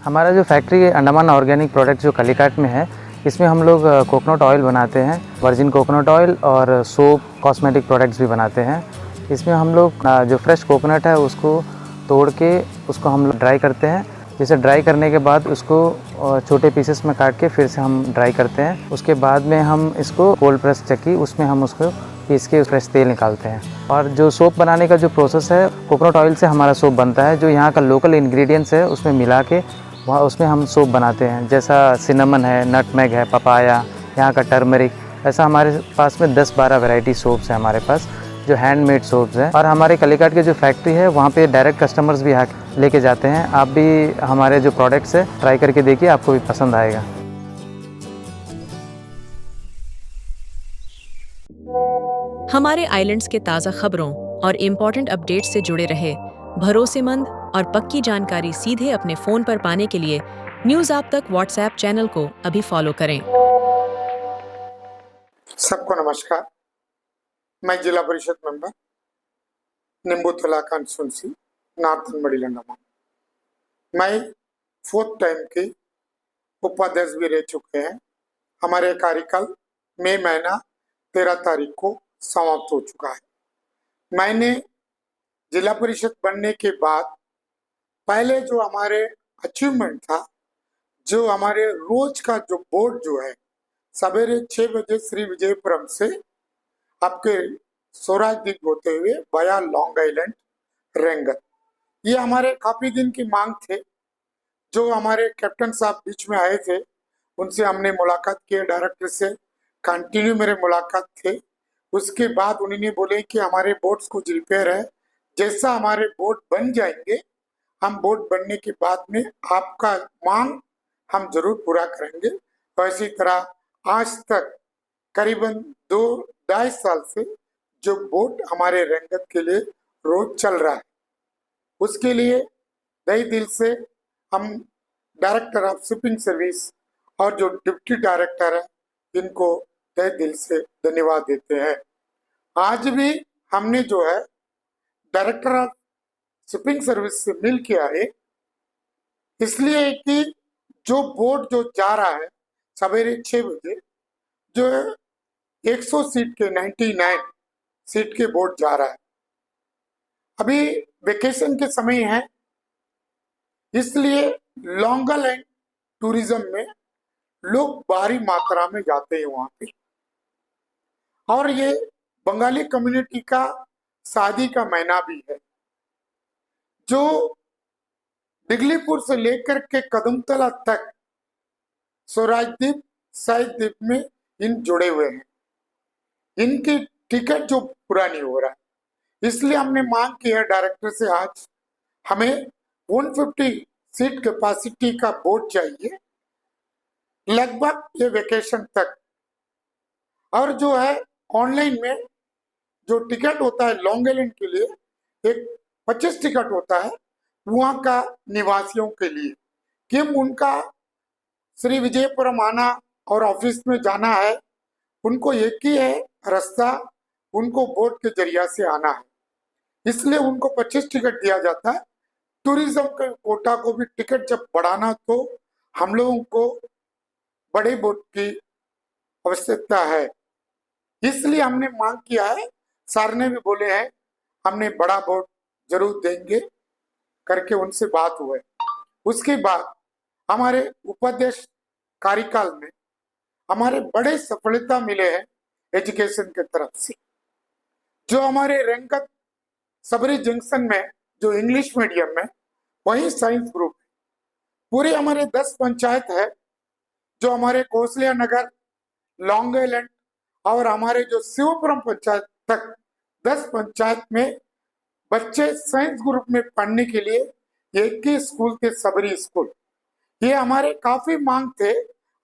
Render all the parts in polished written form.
हमारा जो फैक्ट्री है अंडमान ऑर्गेनिक प्रोडक्ट जो कालीघाट में है, इसमें हम लोग कोकोनट ऑयल बनाते हैं, वर्जिन कोकोनट ऑयल और सोप, कॉस्मेटिक प्रोडक्ट्स भी बनाते हैं। इसमें हम लोग जो फ्रेश कोकोनट है उसको तोड़ के उसको हम लोग ड्राई करते हैं। जैसे ड्राई करने के बाद उसको छोटे पीसेस में काट के फिर से हम ड्राई करते हैं। उसके बाद में हम इसको कोल्ड प्रेस चक्की उसमें हम उसको पीस के फ्रेश तेल निकालते हैं। और जो सोप बनाने का जो प्रोसेस है, कोकोनट ऑयल से हमारा सोप बनता है, जो यहाँ का लोकल इंग्रेडिएंट्स है उसमें मिला के वहाँ उसमें हम सोप बनाते हैं। जैसा सिनेमन है, नटमेग है, पपाया, यहाँ का टर्मरिक, ऐसा हमारे पास में 10-12 वैरायटी सोप्स हैं हमारे पास, जो हैंडमेड सोप्स हैं। और हमारे कालीघाट की जो फैक्ट्री है वहाँ पे डायरेक्ट कस्टमर्स भी आके लेके जाते हैं। आप भी हमारे जो प्रोडक्ट्स है ट्राई करके देखिए, आपको भी पसंद आएगा। हमारे आइलैंड्स के ताज़ा खबरों और इम्पोर्टेंट अपडेट्स से जुड़े रहे भरोसेमंद और पक्की जानकारी सीधे अपने फ़ोन पर पाने के लिए न्यूज़ आप तक व्हाट्सएप चैनल को अभी फॉलो करें। सबको नमस्कार। मैं Zila Parishad member Nimbutala constituency northern middle Andaman. मैं 4th टाइम की उपाध्यक्ष भी रह चुके हैं। हमारे कार्यकाल मई महीना 13 तारीख को समाप्त हो चुका है। मैंने जिला परिषद बनने के बाद पहले जो हमारे अचीवमेंट था, जो हमारे रोज का जो बोर्ड जो है, सवेरे 6 बजे श्री विजयपुरम से आपके स्वराज द्वीप होते हुए बया लॉन्ग आइलैंड रेंगत, ये हमारे काफी दिन की मांग थे। जो हमारे कैप्टन साहब बीच में आए थे, उनसे हमने मुलाकात की, डायरेक्टर से कंटिन्यू मेरे मुलाकात थे। उसके बाद उन्होंने बोले कि हमारे बोर्ड्स कुछ रिपेयर है, जैसा हमारे बोर्ड बन जाएंगे, हम बोर्ड बनने के बाद में आपका मांग हम जरूर पूरा करेंगे। तो इसी तरह आज तक करीबन 2-2.5 साल से जो बोट हमारे रेंगत के लिए रोज चल रहा है, उसके लिए तहे दिल से हम डायरेक्टर ऑफ शिपिंग सर्विस और जो डिप्टी डायरेक्टर है, इनको तहे दिल से धन्यवाद देते हैं। आज भी हमने जो है डायरेक्टर ऑफ शिपिंग सर्विस से मिल के आए, इसलिए कि जो बोट जो जा रहा है सवेरे 6 बजे, जो 100 सीट के 99 सीट के बोट जा रहा है। अभी वेकेशन के समय है, इसलिए लॉन्ग आइलैंड टूरिज्म में लोग भारी मात्रा में जाते हैं वहां पे। और ये बंगाली कम्युनिटी का शादी का महीना भी है, जो दिगलीपुर से लेकर के कदमतला तक स्वराज द्वीप, शाही द्वीप में इन जुड़े हुए हैं। इनकी टिकट जो पूरा नहीं हो रहा है, इसलिए हमने मांग की है डायरेक्टर से, आज हमें 150 सीट कैपेसिटी का बोट चाहिए लगभग ये वेकेशन तक। और जो है ऑनलाइन में जो टिकट होता है लॉन्ग आइलैंड के लिए, एक 25 टिकट होता है वहां का निवासियों के लिए, कि उनका श्री विजयपुरम आना और ऑफिस में जाना है, उनको एक ही है रास्ता, उनको बोट के जरिया से आना है, इसलिए उनको 25 टिकट दिया जाता है। टूरिज्म के कोटा को भी टिकट जब बढ़ाना, तो हम लोगों को बड़े बोट की आवश्यकता है, इसलिए हमने मांग किया है। सर ने भी बोले हैं हमने बड़ा बोट जरूर देंगे करके उनसे बात हुआ है। उसके बाद हमारे उपाध्यक्ष कार्यकाल में हमारे बड़े सफलता मिले हैं एजुकेशन की तरफ से। जो हमारे रेंगत सबरी जंक्शन में जो इंग्लिश मीडियम में, वही साइंस ग्रुप है। पूरे हमारे 10 पंचायत है, जो हमारे कौशल्या नगर, लॉन्ग आइलैंड और हमारे जो शिवपुरम पंचायत तक 10 पंचायत में बच्चे साइंस ग्रुप में पढ़ने के लिए एक ही स्कूल थे, सबरी स्कूल। ये हमारे काफी मांग थे।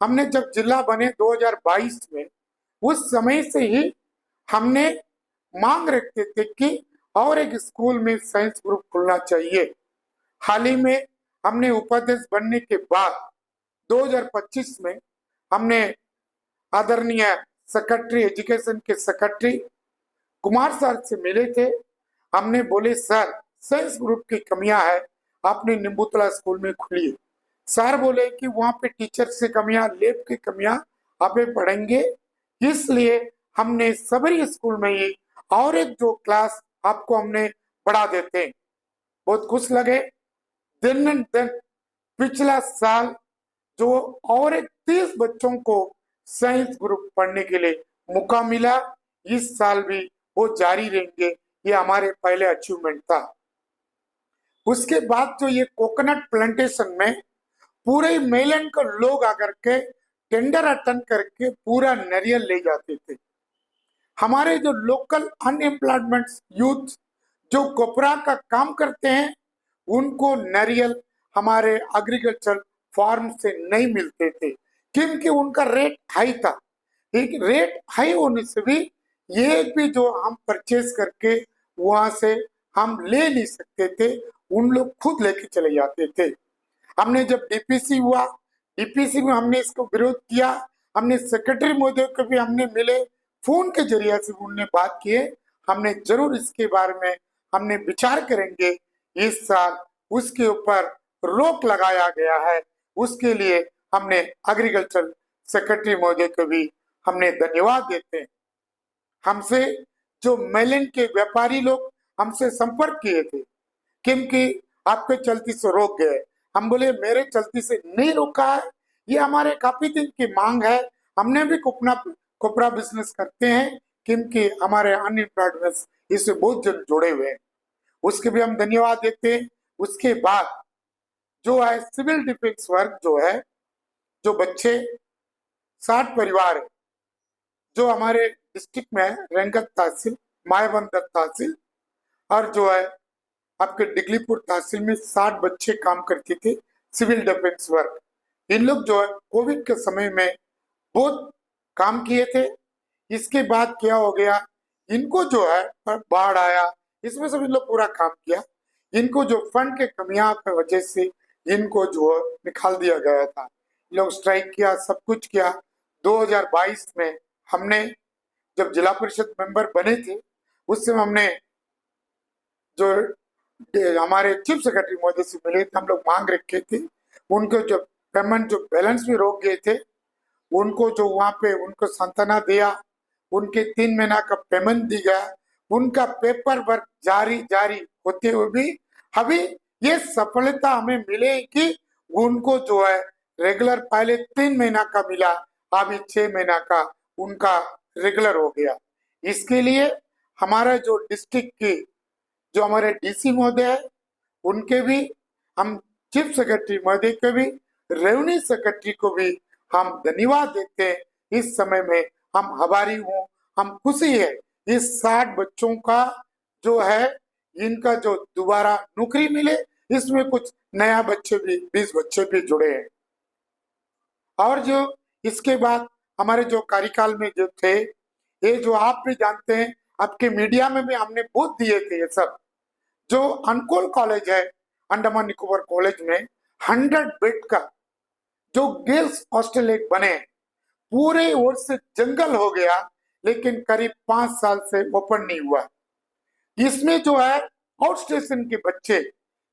हमने जब जिला बने 2022 में, उस समय से ही हमने मांग रखते थे कि और एक स्कूल में साइंस ग्रुप खुलना चाहिए। हाल ही में हमने उपाध्यक्ष बनने के बाद 2025 में हमने आदरणीय सेक्रेटरी एजुकेशन के सेक्रेटरी कुमार सर से मिले थे। हमने बोले सर, साइंस ग्रुप की कमियां है, आपने निम्बूतला स्कूल में खुली, सर बोले कि वहां पे टीचर से कमियां, लैब की कमियां आप पढ़ेंगे, इसलिए हमने सबरी स्कूल में ही और एक जो क्लास आपको हमने बढ़ा देते हैं। बहुत खुश लगे। दिन दिन पिछला साल जो और एक 30 बच्चों को साइंस ग्रुप पढ़ने के लिए मौका मिला, इस साल भी वो जारी रहेंगे। ये हमारे पहले अचीवमेंट था। उसके बाद जो ये कोकोनट प्लांटेशन में पूरे मेलन को लोग आकर के टेंडर अटेंड करके पूरा नारियल ले जाते थे। हमारे जो लोकल अनएम्प्लॉयमेंट यूथ जो कोपरा का काम करते हैं, उनको नारियल हमारे एग्रीकल्चर फार्म से नहीं मिलते थे, क्योंकि उनका रेट हाई था। एक रेट हाई होने से भी ये भी जो हम परचेज करके वहां से हम ले नहीं सकते थे, उन लोग खुद लेके चले जाते थे। हमने जब डीपीसी हुआ, डीपीसी में हमने इसको विरोध किया। हमने सेक्रेटरी महोदय को भी हमने मिले, फोन के जरिए से उनने बात किए। हमने जरूर इसके बारे में हमने विचार करेंगे। इस साल उसके ऊपर रोक लगाया गया है, उसके लिए हमने एग्रीकल्चर सेक्रेटरी महोदय को भी हमने धन्यवाद देते हैं। हमसे जो मेलन के व्यापारी लोग हमसे संपर्क किए थे, क्योंकि आपके चलती से रोक गए। हम बोले मेरे चलती से नहीं रोका है, ये हमारे काफी दिन की मांग है। हमने भी कोपरा बिजनेस करते हैं, क्योंकि हमारे अनएम्प्लॉयड इससे बहुत जन जुड़े हुए हैं, उसके भी हम धन्यवाद देते हैं। उसके बाद जो है सिविल डिफेंस वर्क जो है, जो बच्चे 60 परिवार है जो हमारे डिस्ट्रिक्ट में है, रंगत तहसील, मायाबंदर तहसील और जो है आपके डिगलीपुर तहसील में 60 बच्चे काम करते थे सिविल डिफेंस वर्क। इन लोग जो है कोविड के समय में बहुत काम किए थे। इसके बाद क्या हो गया, इनको जो है बाढ़ आया, इसमें सब इन लोग पूरा काम किया। इनको जो फंड के कमियां की वजह से इनको जो है निकाल दिया गया था। इन लोग स्ट्राइक किया, सब कुछ किया। 2022 में हमने जब जिला परिषद मेंबर बने थे, उस समय हमने जो हमारे चीफ सेक्रेटरी महोदय से मिले थे, हम लोग मांग रखे थे। उनको जो पेमेंट जो बैलेंस भी रोक गए थे, उनको जो वहां पे उनको सांत्वना दिया, उनके 3 महीना का पेमेंट दी गया। उनका पेपर वर्क जारी होते हुए भी अभी ये सफलता हमें मिले कि उनको जो है रेगुलर पहले 3 महीना का मिला, अभी 6 महीना का उनका रेगुलर हो गया। इसके लिए हमारा जो डिस्ट्रिक्ट की जो हमारे डीसी महोदय है, उनके भी हम चीफ सेक्रेटरी महोदय के भी, रेवेन्यू सेक्रेटरी को भी हम धन्यवाद देते हैं। इस समय में हम आभारी हूँ, हम खुशी है। इस 60 बच्चों का जो है इनका जो दोबारा नौकरी मिले, इसमें कुछ नया बच्चे भी 20 बच्चे भी जुड़े हैं। और जो इसके बाद हमारे जो कार्यकाल में जो थे, ये जो आप भी जानते हैं, आपके मीडिया में भी हमने बहुत दिए थे ये सब। जो अनकोल कॉलेज है, अंडमान निकोबार कॉलेज में 100 बेड का जो गर्ल्स हॉस्टल एक बने, पूरे ओर से जंगल हो गया, लेकिन करीब 5 साल से ओपन नहीं हुआ। इसमें जो है आउट स्टेशन के बच्चे,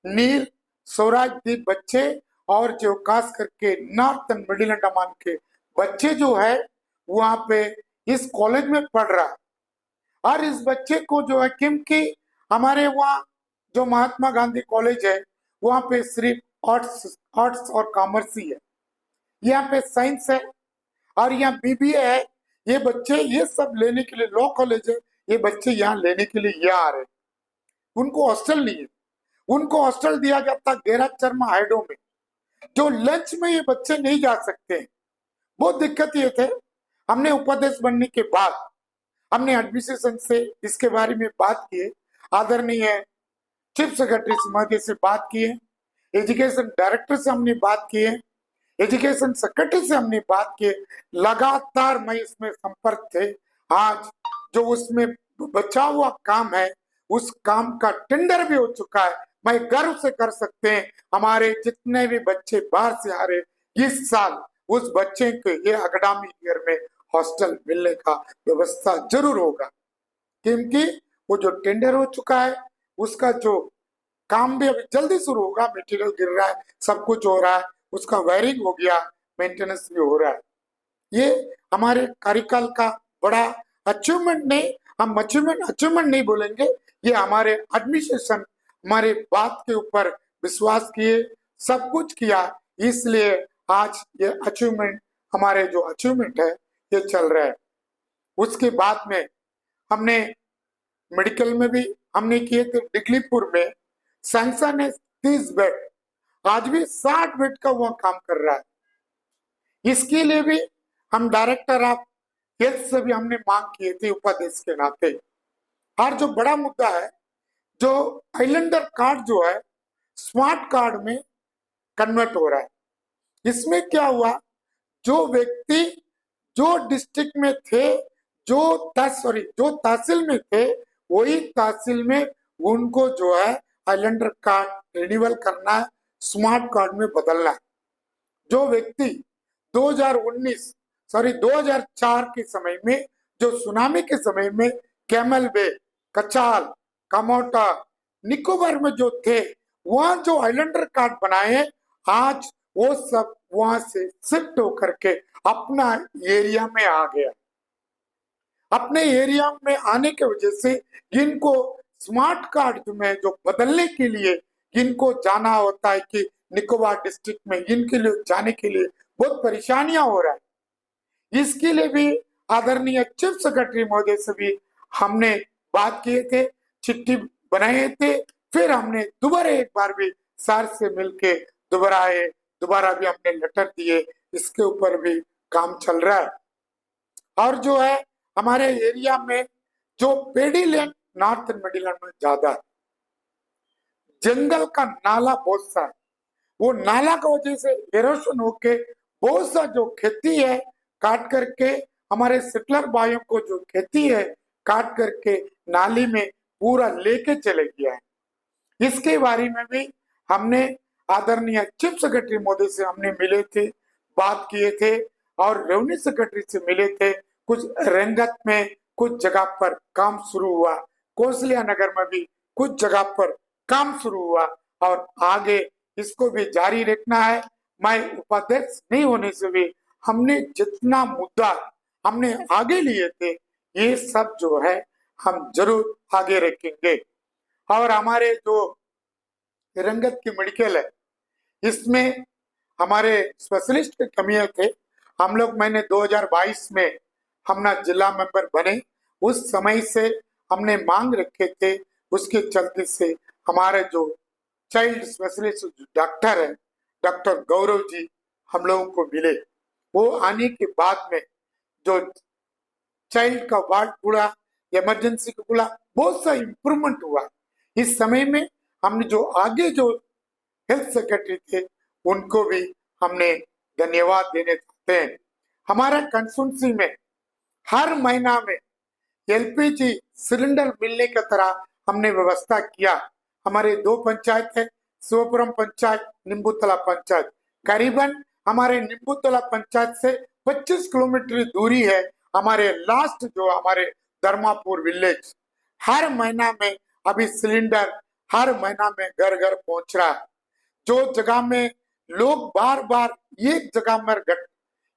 नील स्वराज द्वीप बच्चे और जो खास करके नॉर्थन मिडिल अंडमान के बच्चे जो है वहां पे इस कॉलेज में पढ़ रहा है। और इस बच्चे को जो है, क्योंकि हमारे वहाँ जो महात्मा गांधी कॉलेज है, वहां पे सिर्फ आर्ट्स और कॉमर्स ही है, यहाँ पे साइंस है और यहाँ बीबीए है। ये बच्चे ये सब लेने के लिए, लॉ कॉलेज है, ये बच्चे यहाँ लेने के लिए यहाँ आ रहे। उनको हॉस्टल नहीं है, उनको हॉस्टल दिया जाता गेरा चर्मा हाइडो में, जो लंच में ये बच्चे नहीं जा सकते हैं। बहुत दिक्कत ये थे। हमने उपाध्यक्ष बनने के बाद हमने एडमिनिस्ट्रेशन से इसके बारे में बात की, आदरणीय चीफ सेक्रेटरी महोदय से बात की है, एजुकेशन डायरेक्टर से हमने बात की है, एजुकेशन सेक्रेटरी से हमने बात की। लगातार मैं इसमें संपर्क थे। आज जो उसमें बचा हुआ काम है, उस काम का टेंडर भी हो चुका है। मैं गर्व से कर सकते हैं, हमारे जितने भी बच्चे बाहर से आ रहे, इस साल उस बच्चे के ये एकेडमिक ईयर में हॉस्टल मिलने का व्यवस्था जरूर होगा, क्योंकि वो जो टेंडर हो चुका है, उसका जो काम भी अभी जल्दी शुरू होगा। मटेरियल गिर रहा है, सब कुछ हो रहा है, उसका वायरिंग हो गया, मेंटेनेंस भी हो रहा है। ये हमारे कार्यकाल का बड़ा अचीवमेंट नहीं, हम अचीवमेंट नहीं बोलेंगे, ये हमारे एडमिनिस्ट्रेशन हमारे बात के ऊपर विश्वास किए, सब कुछ किया, इसलिए आज ये अचीवमेंट, हमारे जो अचीवमेंट है ये चल रहा है। उसके बाद में हमने मेडिकल में भी हमने किए थे। डिगलीपुर में सैंक्शन है 30 बेड, आज भी 60 बेड का वह काम कर रहा है। इसके लिए भी हम डायरेक्टर ऑफ हेल्थ से भी हमने मांग किए थे उपाध्यक्ष के नाते। और जो बड़ा मुद्दा है, जो आइलैंडर कार्ड जो है स्मार्ट कार्ड में कन्वर्ट हो रहा है। इसमें क्या हुआ, जो व्यक्ति जो डिस्ट्रिक्ट में थे, जो तहसील में थे, वही तहसील में उनको जो है आइलैंडर कार्ड रिन्यूअल करना है, स्मार्ट कार्ड में बदलना है। जो व्यक्ति 2004 के समय में, जो सुनामी के समय में कैमल बे, कचाल, कमोटा, निकोबार में जो थे, वहां जो आइलैंडर कार्ड बनाए, आज वो सब वहां से शिफ्ट होकर के अपना एरिया में आ गया। अपने एरिया में आने की वजह से इनको स्मार्ट कार्ड में जो बदलने के लिए इनको जाना होता है कि निकोबार डिस्ट्रिक्ट में इनके लिए जाने के लिए बहुत परेशानियां हो रहा है। इसके लिए भी आदरणीय चीफ सेक्रेटरी महोदय से भी हमने बात किए थे, चिट्ठी बनाए थे, फिर हमने दोबारा एक बार भी सर से मिलके दोबारा भी हमने लेटर दिए, इसके ऊपर भी काम चल रहा है। और जो है हमारे एरिया में जो पेडी लैंड नॉर्थन मिडिलैंड में ज्यादा है, जंगल का नाला बहुत सा है, वो नाला की वजह से एरोशन होके बहुत सा जो खेती है काट करके, हमारे सेटलर भाइयों को जो खेती है काट करके नाली में पूरा लेके चले गया है। इसके बारे में भी हमने आदरणीय चीफ सेक्रेटरी महोदय से हमने मिले थे, बात किए थे, और रेवेन्यू सेक्रेटरी से मिले थे। कुछ रंगत में कुछ जगह पर काम शुरू हुआ, कौशल्या नगर में भी कुछ जगह पर काम शुरू हुआ, और आगे इसको भी जारी रखना है। मैं उपाध्यक्ष नहीं होने से भी हमने जितना मुद्दा हमने आगे लिए थे, ये सब जो है हम जरूर आगे रखेंगे। और हमारे जो रंगत की मेडिकल है, इसमें हमारे स्पेशलिस्ट की कमियां थे। हम लोग मैंने 2022 में हम ना जिला मेंबर बने, उस समय से हमने मांग रखे थे, उसके चलते से हमारे जो चाइल्ड स्पेशलिस्ट डॉक्टर है, डॉक्टर गौरव जी हम लोगों को मिले। वो आने के बाद में जो चाइल्ड का वार्ड पूरा, इमरजेंसी का पूरा बहुत सा इम्प्रूवमेंट हुआ। इस समय में हमने जो आगे जो हेल्थ सेक्रेटरी थे उनको भी हमने धन्यवाद देने चाहते हैं। हमारा कंस्टिट्यूंसी में हर महीना में एलपीजी सिलेंडर मिलने की तरह हमने व्यवस्था किया। हमारे 2 पंचायत है, शिवपुरम पंचायत, निम्बूतला पंचायत। करीबन हमारे निम्बूतला पंचायत से 25 किलोमीटर दूरी है हमारे लास्ट जो हमारे धर्मापुर विलेज। हर महीना में अभी सिलेंडर हर महीना में घर घर पहुंच रहा है। जो जगह में लोग बार बार एक जगह में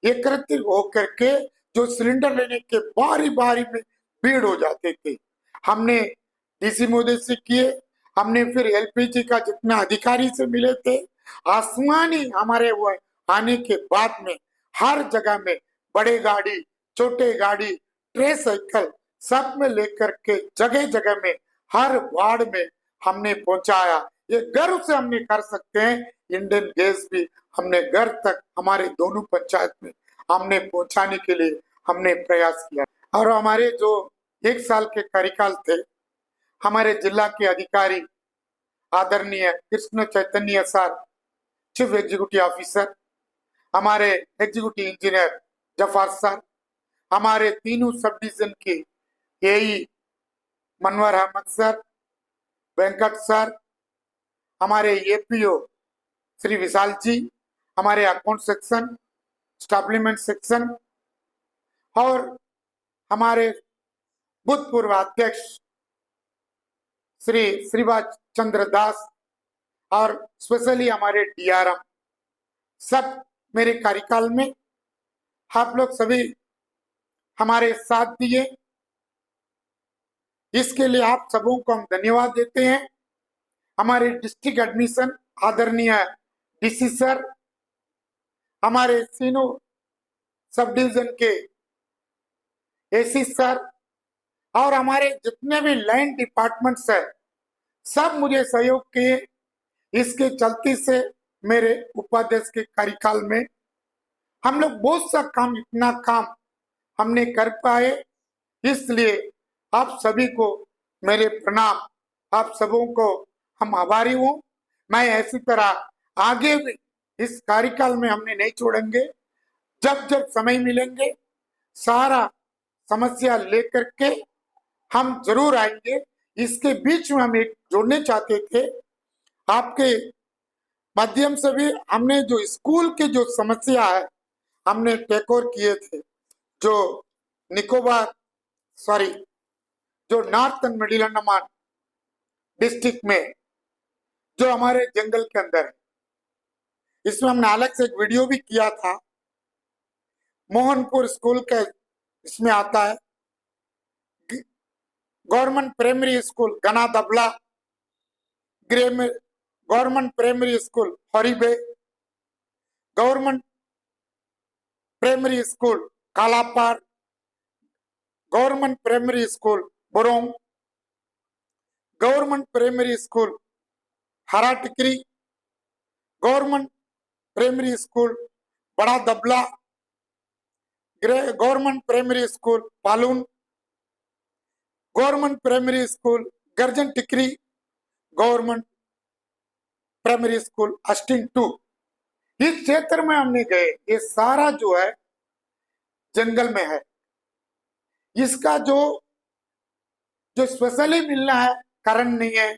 एकत्रित होकर के जो सिलेंडर लेने के बारी बारी में भीड़ हो जाते थे, हमने डीसी महोदय से किए, हमने फिर एलपीजी का जितना अधिकारी से मिले थे। आसमानी हमारे वो आने के बाद में हर जगह में बड़े गाड़ी, छोटे गाड़ी, ट्रे साइकिल सब में लेकर के जगह जगह में हर वार्ड में हमने पहुंचाया। ये गर्व से हमने कर सकते हैं। इंडियन गैस भी हमने घर तक हमारे दोनों पंचायत में हमने पहुंचाने के लिए हमने प्रयास किया। और हमारे जो 1 साल के कार्यकाल थे, हमारे जिला के अधिकारी आदरणीय Krishna Chaitanya sir, chief executive officer, हमारे एग्जीक्यूटिव इंजीनियर जफार सर, हमारे तीनों सब डिवीजन के एई मनवर अहमद सर, वेंकट सर, हमारे एपीओ श्री विशाल जी, हमारे अकाउंट सेक्शन, स्टैब्लिमेंट सेक्शन, और हमारे भूतपूर्व अध्यक्ष श्री श्रीवास चंद्र दास, और स्पेशली हमारे डीआरएम सब मेरे कार्यकाल में आप लोग सभी हमारे साथ दिए, इसके लिए आप सबों को हम धन्यवाद देते हैं। हमारे डिस्ट्रिक्ट एडमिशन आदरणीय डीसी सर, हमारे तीनों सब डिवीजन के एसी सर और हमारे जितने भी लाइन डिपार्टमेंट्स है, सब मुझे सहयोग किए। इसके चलते से मेरे उपाध्यक्ष के कार्यकाल में हम लोग बहुत सा काम, इतना काम हमने कर पाए, इसलिए आप सभी को मेरे प्रणाम। आप सबों को हम आभारी हूँ। मैं ऐसी तरह आगे भी इस कार्यकाल में हमने नहीं छोड़ेंगे। जब जब समय मिलेंगे सारा समस्या लेकर के हम जरूर आएंगे। इसके बीच में हम एक जोड़ने चाहते थे, आपके माध्यम से भी हमने जो स्कूल की जो समस्या है हमने टेक ओवर किए थे, जो निकोबार जो north and middle Andaman district में जो हमारे जंगल के अंदर है, इसमें हमने अलग से एक वीडियो भी किया था। मोहनपुर स्कूल का इसमें आता है, government primary school Gana Dabla, government primary school Haribe, government primary school Kalapar, government primary school Burong, government primary school Hara Tikri, government primary school Bada Dabla, government primary school Palun, government primary school Garjan Tikri, government primary school Asting 2। इस क्षेत्र में हमने गए, ये सारा जो है जंगल में है। इसका जो स्पेशली मिलना है, करंट नहीं है,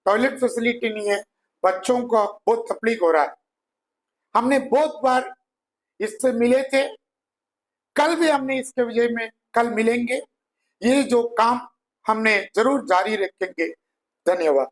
टॉयलेट फैसिलिटी नहीं है, बच्चों को बहुत तकलीफ हो रहा है। हमने बहुत बार इससे मिले थे, कल भी हमने इसके विषय में कल मिलेंगे। ये जो काम हमने जरूर जारी रखेंगे। धन्यवाद।